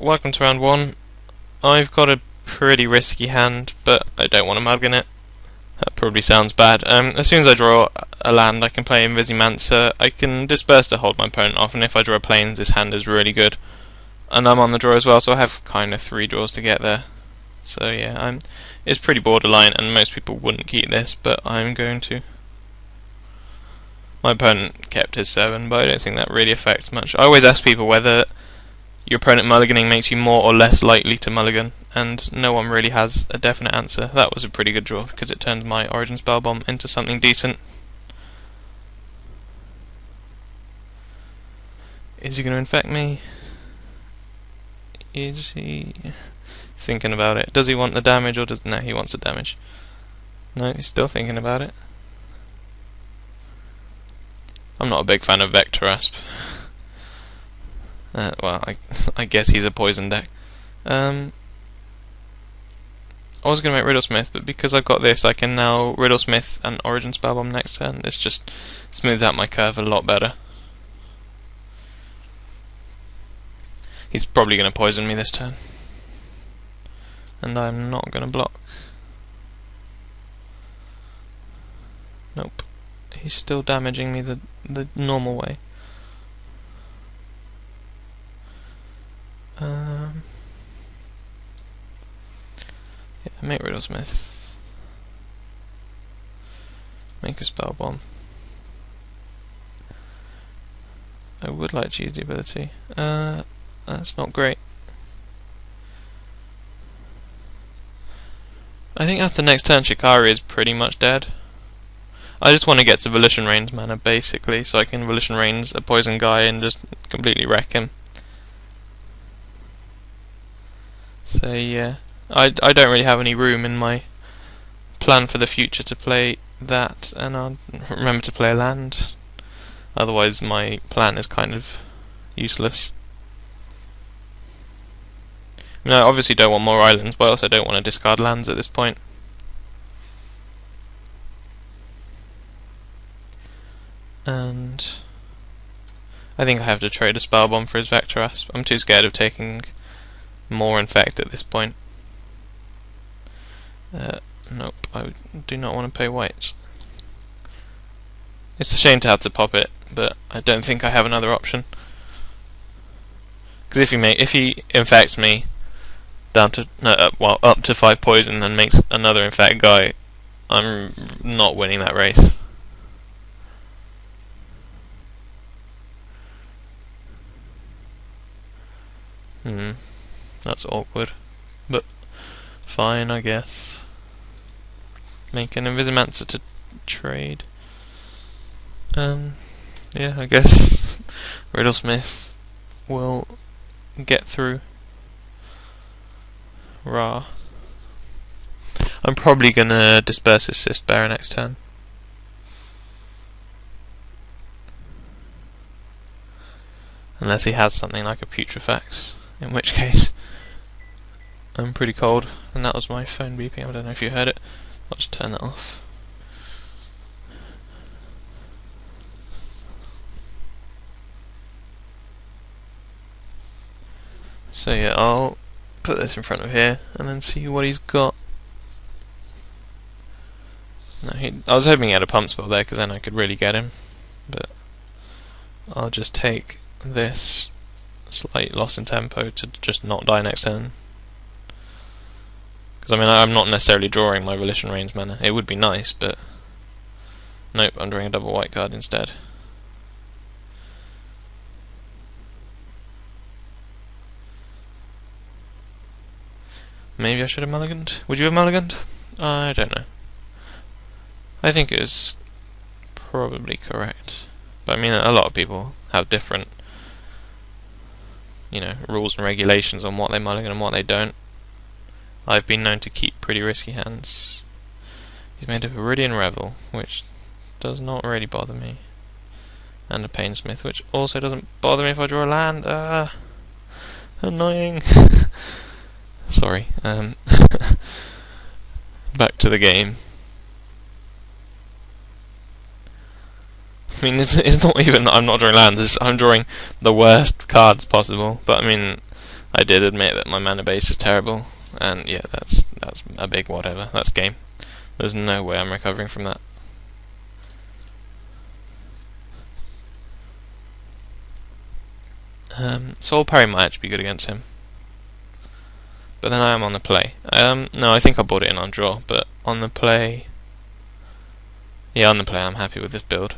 welcome to round one. I've got a pretty risky hand, but I don't want to mulligan it. That probably sounds bad. As soon as I draw a land, I can play Invisimancer. I can disperse to hold my opponent off, and if I draw a plains, this hand is really good. And I'm on the draw as well, so I have kind of 3 draws to get there. So yeah, it's pretty borderline, and most people wouldn't keep this, but I'm going to. My opponent kept his 7, but I don't think that really affects much. I always ask people whether your opponent mulliganing makes you more or less likely to mulligan, and no one really has a definite answer. That was a pretty good draw because it turned my Origin Spell Bomb into something decent. Is he going to infect me? Is he thinking about it? Does he want the damage or does... No, he wants the damage. No, he's still thinking about it. I'm not a big fan of Vector Asp. Well, I guess he's a poison deck. I was going to make Riddlesmith, but because I've got this, I can now Riddlesmith and Origin Spellbomb next turn. This just smooths out my curve a lot better. He's probably going to poison me this turn, and I'm not going to block. Nope. He's still damaging me the normal way. Yeah, make Riddlesmith. Make a spell bomb. I would like to use the ability. That's not great. I think after next turn Shikari is pretty much dead. I just want to get to Volition Rain's mana basically, so I can Volition Rain's a poison guy and just completely wreck him. So yeah, I don't really have any room in my plan for the future to play that, and I'll remember to play a land. Otherwise my plan is kind of useless. I mean, I obviously don't want more islands, but I also don't want to discard lands at this point. And I think I have to trade a spell bomb for his Vector Asp. I'm too scared of taking more infect at this point. Nope, I do not want to pay white. It's a shame to have to pop it, but I don't think I have another option. Because if he infects me down to up to 5 poison and makes another infect guy, I'm not winning that race. That's awkward, but fine, I guess. Make an Invisimancer to trade. Yeah, I guess Riddlesmith will get through. Rah. I'm probably gonna disperse his Cyst Bearer next turn. Unless he has something like a Putrefax, in which case I'm pretty cold. And that was my phone beeping, I don't know if you heard it. I'll just turn that off. So yeah, I'll put this in front of here and then see what he's got. No, I was hoping he had a pump spell there because then I could really get him, but I'll just take this slight loss in tempo to just not die next turn. Because I mean, I'm not necessarily drawing my Volition Rain's mana. It would be nice, but nope, I'm drawing a double white card instead. Maybe I should have mulliganed. Would you have mulliganed? I don't know. I think it is probably correct. But I mean, a lot of people have different, rules and regulations on what they mulligan and what they don't. I've been known to keep pretty risky hands. He's made a Viridian Revel, which does not really bother me. And a Painsmith, which also doesn't bother me if I draw a land. Annoying. Sorry. Back to the game. I mean, it's not even that I'm not drawing lands, I'm drawing the worst cards possible, but I mean, I did admit that my mana base is terrible, and yeah, that's a big whatever. That's game. There's no way I'm recovering from that. Soul Parry might actually be good against him. But then I am on the play. No, I think I bought it in on draw, but on the play... Yeah, on the play I'm happy with this build.